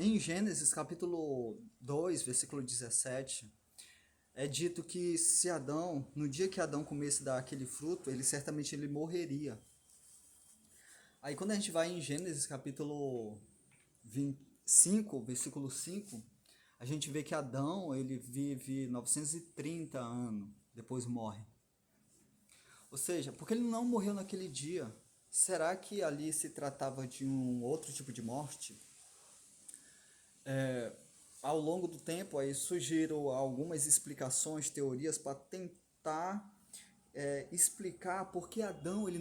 Em Gênesis capítulo 2, versículo 17, é dito que se Adão, no dia que Adão comesse daquele fruto, ele certamente ele morreria. Aí quando a gente vai em Gênesis capítulo 25, versículo 5, a gente vê que Adão, ele vive 930 anos, depois morre. Ou seja, porque ele não morreu naquele dia, será que ali se tratava de um outro tipo de morte? Ao longo do tempo, aí surgiram algumas explicações, teorias para tentar explicar por que Adão ele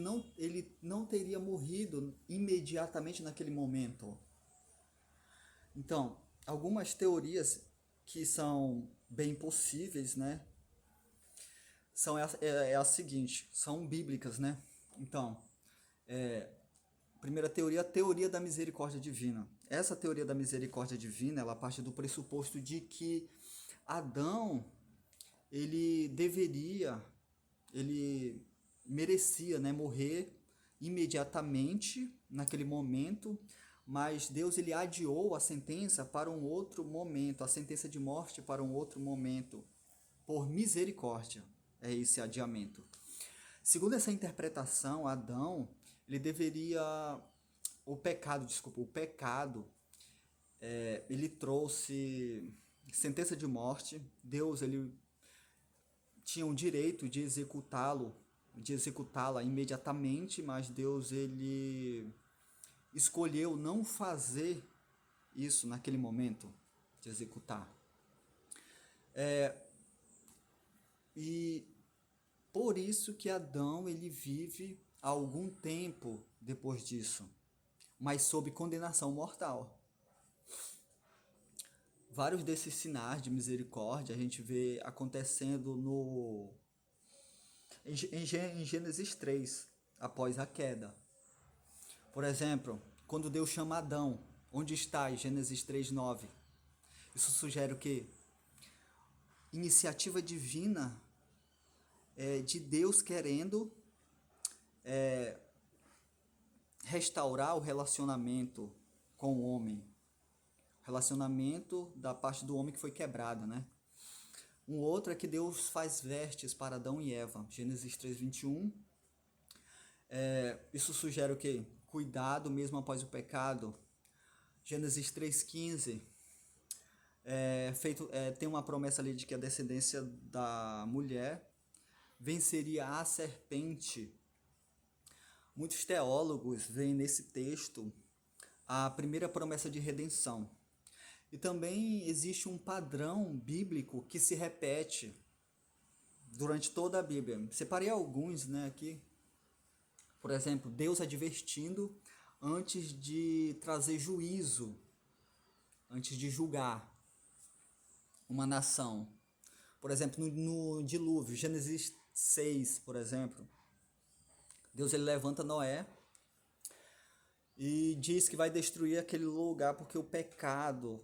não teria morrido imediatamente naquele momento. Então, algumas teorias que são bem possíveis, né? É a seguinte, são bíblicas, né? Então, primeira teoria, a teoria da misericórdia divina. Essa teoria da misericórdia divina, ela parte do pressuposto de que Adão, ele deveria, ele merecia, né, morrer imediatamente naquele momento, mas Deus ele adiou a sentença para um outro momento, a sentença de morte para um outro momento, por misericórdia. É esse adiamento. Segundo essa interpretação, Adão, ele deveria o pecado, ele trouxe sentença de morte. Deus, ele tinha o direito de executá-la imediatamente, mas Deus, ele escolheu não fazer isso naquele momento de executar. E por isso que Adão, ele vive algum tempo depois disso, mas sob condenação mortal. Vários desses sinais de misericórdia a gente vê acontecendo em Gênesis 3, após a queda. Por exemplo, quando Deus chama Adão, onde está? Em Gênesis 3:9. Isso sugere o quê? Iniciativa divina, de Deus querendo restaurar o relacionamento com o homem. Relacionamento da parte do homem que foi quebrado, né? Um outro é que Deus faz vestes para Adão e Eva. Gênesis 3:21. Isso sugere o quê? Cuidado mesmo após o pecado. Gênesis 3:15. Tem uma promessa ali de que a descendência da mulher venceria a serpente. Muitos teólogos veem nesse texto a primeira promessa de redenção. E também existe um padrão bíblico que se repete durante toda a Bíblia. Separei alguns, né, aqui. Por exemplo, Deus advertindo antes de trazer juízo, antes de julgar uma nação. Por exemplo, no dilúvio, Gênesis 6, por exemplo, Deus ele levanta Noé e diz que vai destruir aquele lugar porque o pecado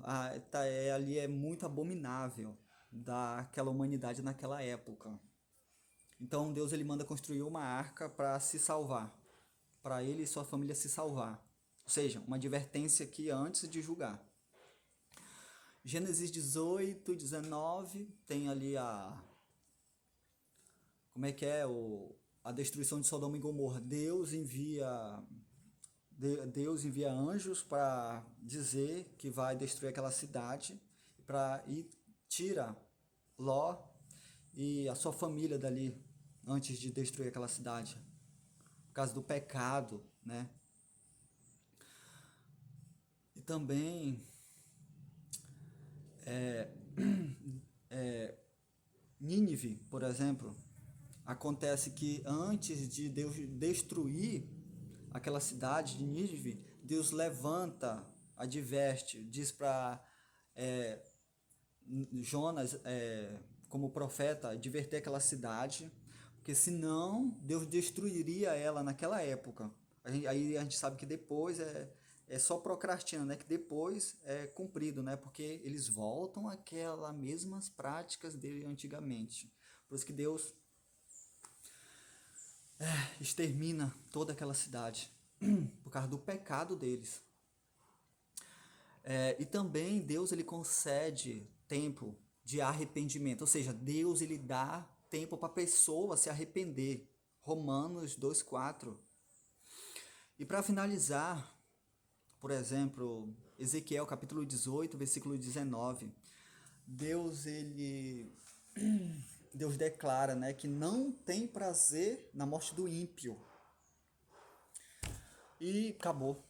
ali é muito abominável daquela humanidade naquela época. Então Deus ele manda construir uma arca para se salvar, para ele e sua família se salvar. Ou seja, uma advertência aqui antes de julgar. Gênesis 18, 19, tem ali como é que é? A destruição de Sodoma e Gomorra. Deus envia anjos para dizer que vai destruir aquela cidade e tira Ló e a sua família dali antes de destruir aquela cidade, por causa do pecado, né? E também Nínive, por exemplo, acontece que antes de Deus destruir aquela cidade de Nínive, Deus levanta, adverte, diz para Jonas, como profeta, adverter aquela cidade, porque senão Deus destruiria ela naquela época. Aí a gente sabe que depois é só procrastina, né? Que depois é cumprido, né? Porque eles voltam àquelas mesmas práticas dele antigamente. Por isso que Deus extermina toda aquela cidade, por causa do pecado deles. E também Deus ele concede tempo de arrependimento, ou seja, Deus ele dá tempo para a pessoa se arrepender. Romanos 2:4. E para finalizar, por exemplo, Ezequiel capítulo 18, versículo 19, Deus ele Deus declara, né, que não tem prazer na morte do ímpio. E acabou.